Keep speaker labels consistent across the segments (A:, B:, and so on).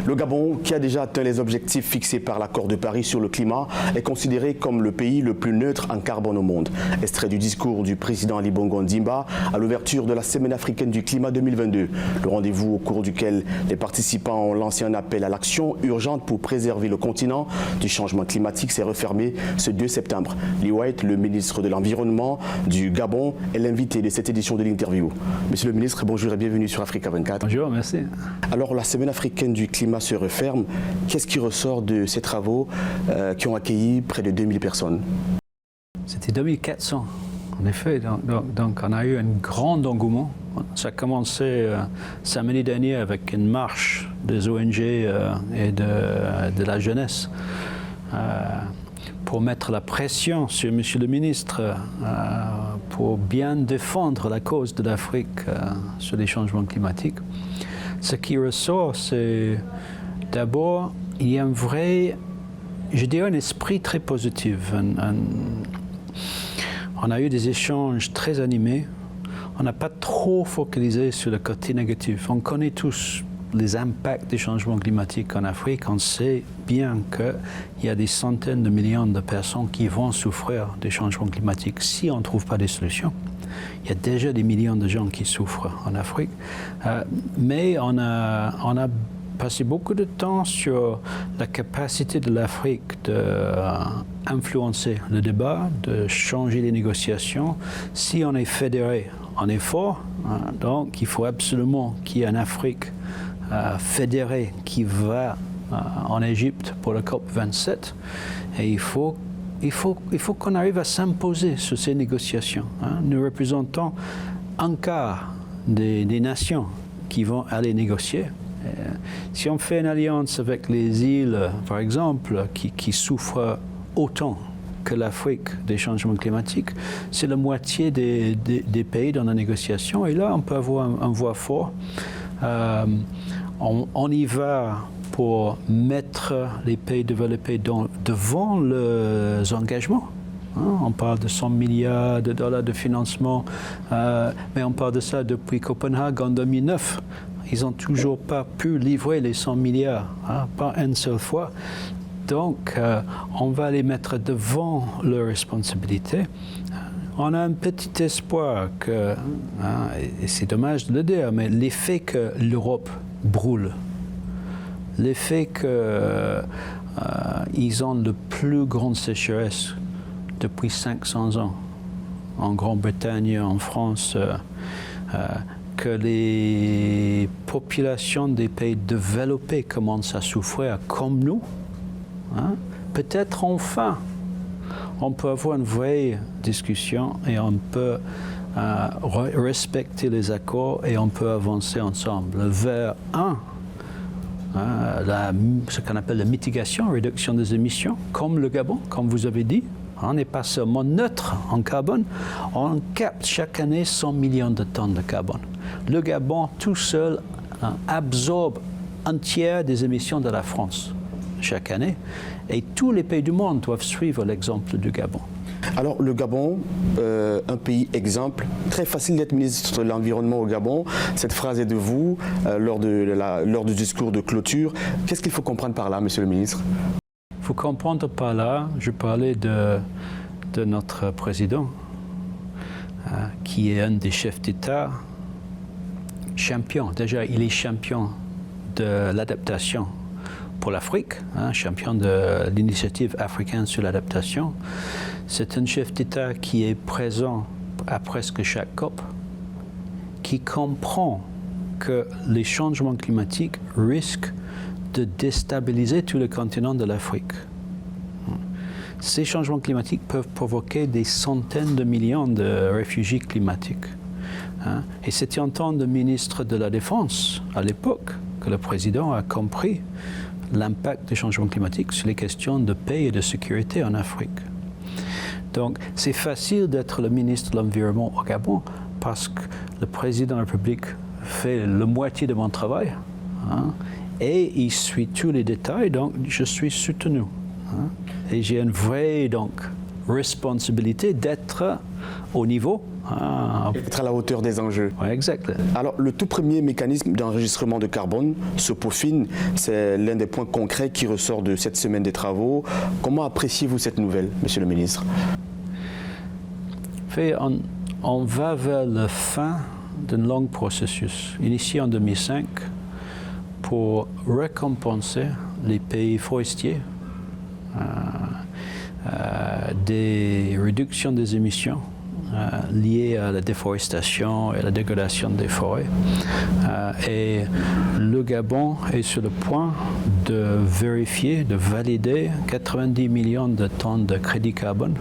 A: Le Gabon, qui a déjà atteint les objectifs fixés par l'accord de Paris sur le climat, est considéré comme le pays le plus neutre en carbone au monde. Extrait du discours du président Ali Bongo Ondimba à l'ouverture de la Semaine africaine du climat 2022. Le rendez-vous au cours duquel les participants ont lancé un appel à l'action urgente pour préserver le continent du changement climatique s'est refermé ce 2 septembre. Lee White, le ministre de l'Environnement du Gabon, est l'invité de cette édition de l'interview. Monsieur le ministre, bonjour et bienvenue sur Africa 24.
B: Bonjour, merci.
A: Alors, la Semaine africaine du climat se referme. Qu'est-ce qui ressort de ces travaux qui ont accueilli près de 2000 personnes?
B: C'était 2400, en effet. Donc, on a eu un grand engouement. Ça a commencé samedi dernier avec une marche des ONG et de la jeunesse pour mettre la pression sur M. le ministre pour bien défendre la cause de l'Afrique sur les changements climatiques. Ce qui ressort, c'est d'abord, il y a un vrai, je dirais, un esprit très positif. On a eu des échanges très animés. On n'a pas trop focalisé sur le côté négatif. On connaît tous les impacts des changements climatiques en Afrique. On sait bien qu'il y a des centaines de millions de personnes qui vont souffrir des changements climatiques si on ne trouve pas des solutions. Il y a déjà des millions de gens qui souffrent en Afrique. Mais on a passé beaucoup de temps sur la capacité de l'Afrique d'influencer le débat, de changer les négociations. Si on est fédéré, on est fort. Donc il faut absolument qu'il y ait une Afrique fédérée qui va en Égypte pour le COP 27. Et il faut qu'on arrive à s'imposer sur ces négociations. Nous représentons un quart des nations qui vont aller négocier. Si on fait une alliance avec les îles, par exemple, qui souffrent autant que l'Afrique des changements climatiques, c'est la moitié des pays dans la négociation. Et là, on peut avoir un voix fort. On y va pour mettre les pays développés devant leurs engagements. On parle de 100 milliards de dollars de financement, mais on parle de ça depuis Copenhague en 2009. Ils n'ont toujours pas pu livrer les 100 milliards, pas une seule fois. Donc, on va les mettre devant leurs responsabilités. On a un petit espoir que, et c'est dommage de le dire, mais l'effet que l'Europe brûle, l'effet qu'ils ont le plus grande sécheresse depuis 500 ans, en Grande-Bretagne, en France, que les populations des pays développés commencent à souffrir comme nous, peut-être enfin, on peut avoir une vraie discussion et on peut respecter les accords et on peut avancer ensemble vers ce qu'on appelle la mitigation, réduction des émissions, comme le Gabon, comme vous avez dit. On n'est pas seulement neutre en carbone, on capte chaque année 100 millions de tonnes de carbone. Le Gabon, tout seul, absorbe un tiers des émissions de la France chaque année. Et tous les pays du monde doivent suivre l'exemple du Gabon.
A: Alors, le Gabon, un pays exemple, très facile d'être ministre de l'Environnement au Gabon. Cette phrase est de vous lors du discours de clôture. Qu'est-ce qu'il faut comprendre par là, monsieur le ministre?
B: Il faut comprendre par là, je parlais de notre président, qui est un des chefs d'État champion. Déjà, il est champion de l'adaptation pour l'Afrique, champion de l'initiative africaine sur l'adaptation. C'est un chef d'État qui est présent à presque chaque COP, qui comprend que les changements climatiques risquent de déstabiliser tout le continent de l'Afrique. Ces changements climatiques peuvent provoquer des centaines de millions de réfugiés climatiques. Et c'était en tant que ministre de la Défense, à l'époque, que le président a compris l'impact des changements climatiques sur les questions de paix et de sécurité en Afrique. Donc, c'est facile d'être le ministre de l'Environnement au Gabon parce que le président de la République fait la moitié de mon travail. Et il suit tous les détails, donc je suis soutenu. Et j'ai une vraie responsabilité d'être au niveau.
A: Être à la hauteur des enjeux.
B: Ouais, exact.
A: Alors, le tout premier mécanisme d'enregistrement de carbone se peaufine. C'est l'un des points concrets qui ressort de cette semaine des travaux. Comment appréciez-vous cette nouvelle, Monsieur le ministre?
B: On va vers la fin d'un long processus, initié en 2005, pour récompenser les pays forestiers des réductions des émissions liées à la déforestation et la dégradation des forêts. Et le Gabon est sur le point de vérifier, de valider 90 millions de tonnes de crédit carbone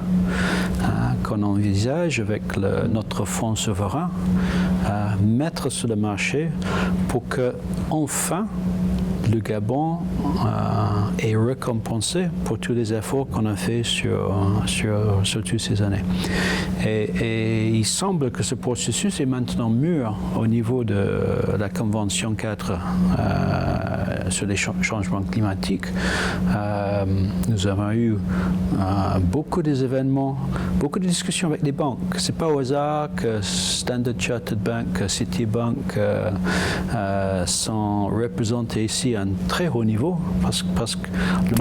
B: qu'on envisage avec notre fonds souverain mettre sur le marché pour que enfin le Gabon est récompensé pour tous les efforts qu'on a fait sur toutes ces années. Et il semble que ce processus est maintenant mûr au niveau de la Convention 4 sur les changements climatiques. Nous avons eu beaucoup d'événements, beaucoup de discussions avec les banques. Ce n'est pas au hasard que Standard Chartered Bank, Citibank sont représentés ici à un très haut niveau parce que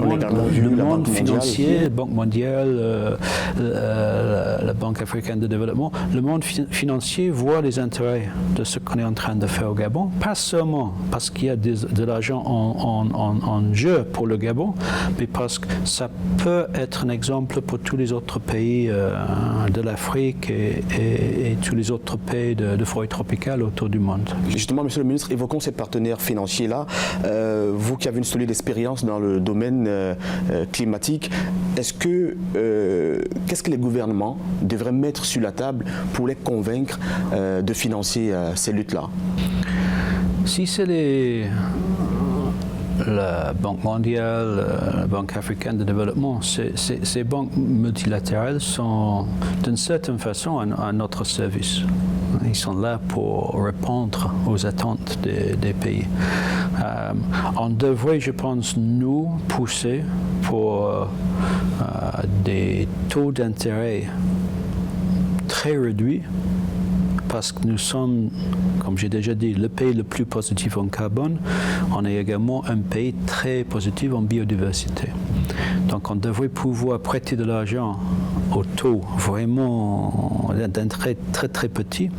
B: le monde financier, la Banque mondiale, la Banque africaine de développement, le monde financier voit les intérêts de ce qu'on est en train de faire au Gabon, pas seulement parce qu'il y a de l'argent en jeu pour le Gabon, mais parce que ça peut être un exemple pour tous les autres pays de l'Afrique et tous les autres pays de forêt tropicale autour du monde.
A: Justement, Monsieur le ministre, évoquons ces partenaires financiers-là. Vous qui avez une solide expérience dans le domaine climatique, qu'est-ce que les gouvernements devraient mettre sur la table pour les convaincre de financer ces luttes-là?
B: Si c'est la Banque mondiale, la Banque africaine de développement, ces banques multilatérales sont d'une certaine façon à notre service. Ils sont là pour répondre aux attentes des pays. On devrait, je pense, nous pousser pour des taux d'intérêt très réduits parce que nous sommes, comme j'ai déjà dit, le pays le plus positif en carbone. On est également un pays très positif en biodiversité. Donc on devrait pouvoir prêter de l'argent au taux vraiment d'intérêt très très petit.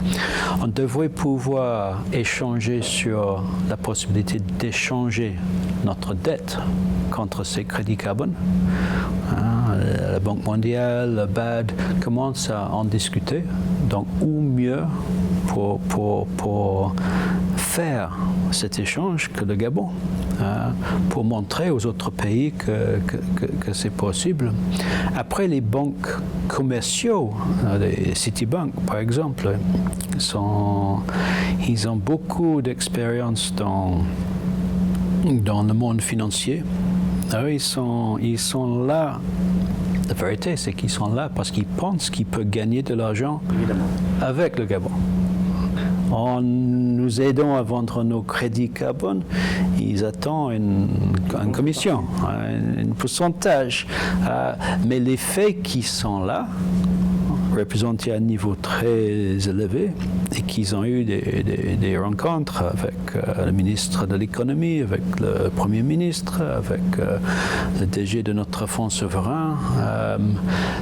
B: On devrait pouvoir échanger sur la possibilité d'échanger notre dette contre ces crédits carbone. La Banque mondiale, la BAD commencent à en discuter. Donc, ou mieux pour faire cet échange que le Gabon, pour montrer aux autres pays que c'est possible. Après, les banques commerciaux, les Citibank par exemple, ils ont beaucoup d'expérience dans le monde financier. Alors, ils sont là. La vérité, c'est qu'ils sont là parce qu'ils pensent qu'ils peuvent gagner de l'argent avec le Gabon. En nous aidant à vendre nos crédits carbone, ils attendent une commission, un pourcentage. Mais les faits qui sont là, représentés à un niveau très élevé, et qu'ils ont eu des rencontres avec le ministre de l'économie, avec le Premier ministre, avec le DG de notre fonds souverain,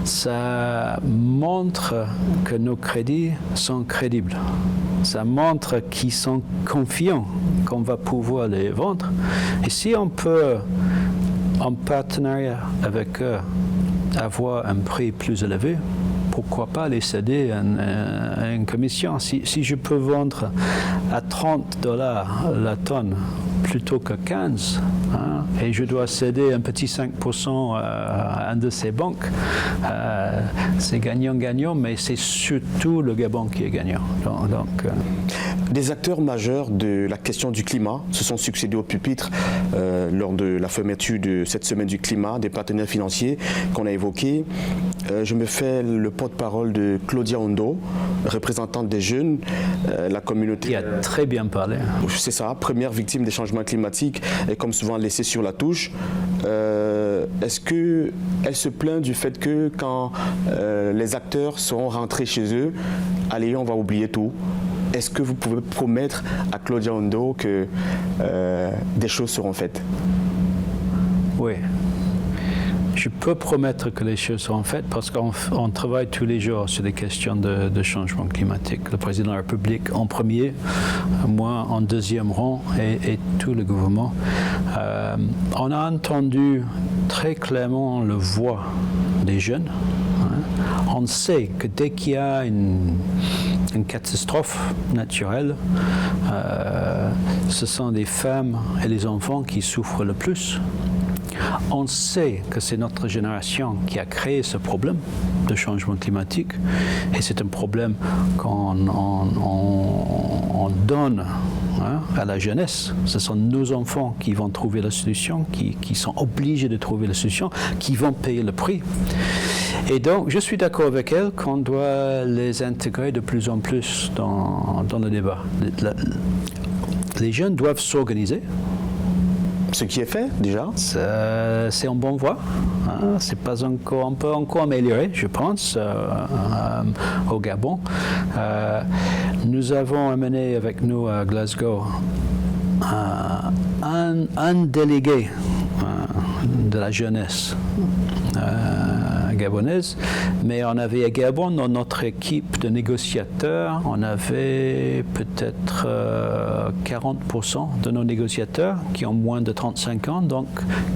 B: ça montre que nos crédits sont crédibles. Ça montre qu'ils sont confiants qu'on va pouvoir les vendre. Et si on peut, en partenariat avec eux, avoir un prix plus élevé, pourquoi pas les céder à une commission? Si je peux vendre à $30 la tonne plutôt que 15, et je dois céder un petit 5% à un de ces banques, c'est gagnant-gagnant, mais c'est surtout le Gabon qui est gagnant.
A: Des acteurs majeurs de la question du climat se sont succédés au pupitre lors de la fermeture de cette semaine du climat, des partenaires financiers qu'on a évoqués. je me fais le porte-parole de Claudia Ondo, représentante des jeunes, la communauté.
B: Qui a très bien parlé.
A: C'est ça, première victime des changements climatiques et comme souvent laissée sur la touche. Est-ce qu'elle se plaint du fait que quand les acteurs seront rentrés chez eux, allez, on va oublier tout? Est-ce que vous pouvez promettre à Claudia Ondo que des choses seront faites?
B: Oui. Je peux promettre que les choses seront faites parce qu'on travaille tous les jours sur des questions de changement climatique. Le président de la République en premier, moi en deuxième rang et tout le gouvernement. On a entendu très clairement la voix des jeunes. On sait que dès qu'il y a une catastrophe naturelle, ce sont les femmes et les enfants qui souffrent le plus. On sait que c'est notre génération qui a créé ce problème de changement climatique et c'est un problème qu'on donne à la jeunesse. Ce sont nos enfants qui vont trouver la solution, qui sont obligés de trouver la solution, qui vont payer le prix. Et donc, je suis d'accord avec elle qu'on doit les intégrer de plus en plus dans le débat. Les jeunes doivent s'organiser.
A: Ce qui est fait déjà?
B: C'est en bonne voie. C'est pas encore, on peut encore améliorer, je pense, au Gabon. Nous avons amené avec nous à Glasgow un délégué de la jeunesse gabonaise, mais on avait également dans notre équipe de négociateurs, on avait peut-être 40% de nos négociateurs qui ont moins de 35 ans, donc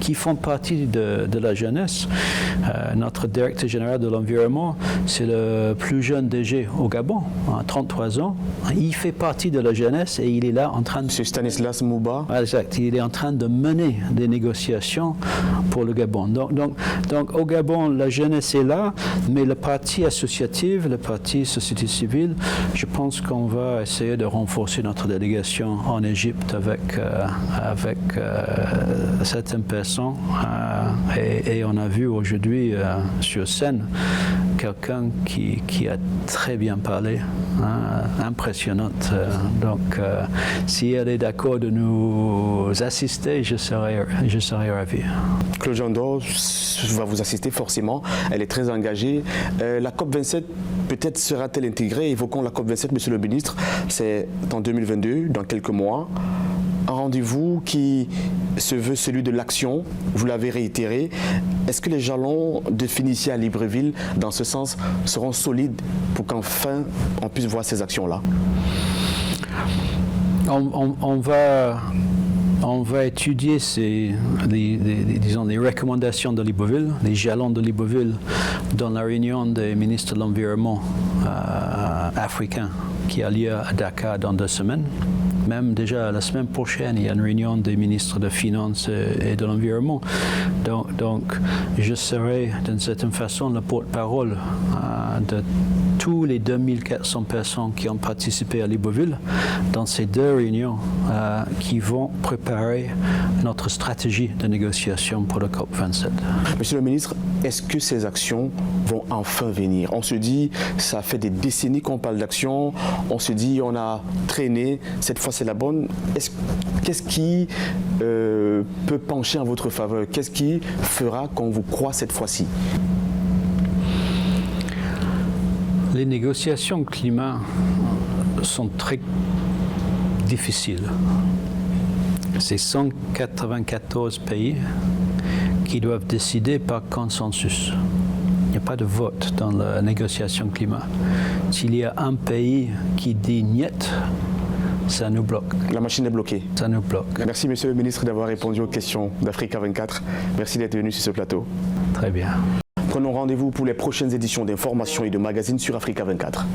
B: qui font partie de la jeunesse. Notre directeur général de l'environnement, c'est le plus jeune DG au Gabon, 33 ans. Il fait partie de la jeunesse et il est là en train de...
A: C'est Stanislas Mouba.
B: Exact. Il est en train de mener des négociations pour le Gabon. Donc au Gabon, la jeunesse est là, mais le parti associatif, le parti société civile, je pense qu'on va essayer de renforcer notre délégation en Égypte avec certaines personnes. Et on a vu aujourd'hui sur scène quelqu'un qui a très bien parlé, impressionnante. Donc, si elle est d'accord de nous assister, je serai ravi.
A: Claudia Ondo va vous assister forcément. Elle est très engagée. La COP27, peut-être sera-t-elle intégrée? Évoquons la COP27, Monsieur le Ministre. C'est en 2022, dans quelques mois. Un rendez-vous qui se veut celui de l'action, vous l'avez réitéré. Est-ce que les jalons définis ici à Libreville, dans ce sens, seront solides pour qu'enfin on puisse voir ces actions-là?
B: On va étudier les recommandations de Libreville, les jalons de Libreville dans la réunion des ministres de l'Environnement africains qui a lieu à Dakar dans 2 semaines. Même déjà la semaine prochaine, il y a une réunion des ministres des Finances et de l'Environnement. Donc, je serai d'une certaine façon le porte-parole de tous les 2400 personnes qui ont participé à Libreville dans ces 2 réunions qui vont préparer notre stratégie de négociation pour le COP27.
A: Monsieur le ministre, est-ce que ces actions vont enfin venir? On se dit, ça fait des décennies qu'on parle d'action, on se dit, on a traîné, cette fois c'est la bonne. Qu'est-ce qui peut pencher en votre faveur? Qu'est-ce qui fera qu'on vous croit cette fois-ci?
B: Les négociations climat sont très difficiles. C'est 194 pays qui doivent décider par consensus. Il n'y a pas de vote dans la négociation climat. S'il y a un pays qui dit niet, ça nous bloque.
A: La machine est bloquée.
B: Ça nous bloque.
A: Merci, Monsieur le Ministre, d'avoir répondu aux questions d'Africa 24. Merci d'être venu sur ce plateau.
B: Très bien.
A: Prenons rendez-vous pour les prochaines éditions d'information et de magazines sur Africa 24.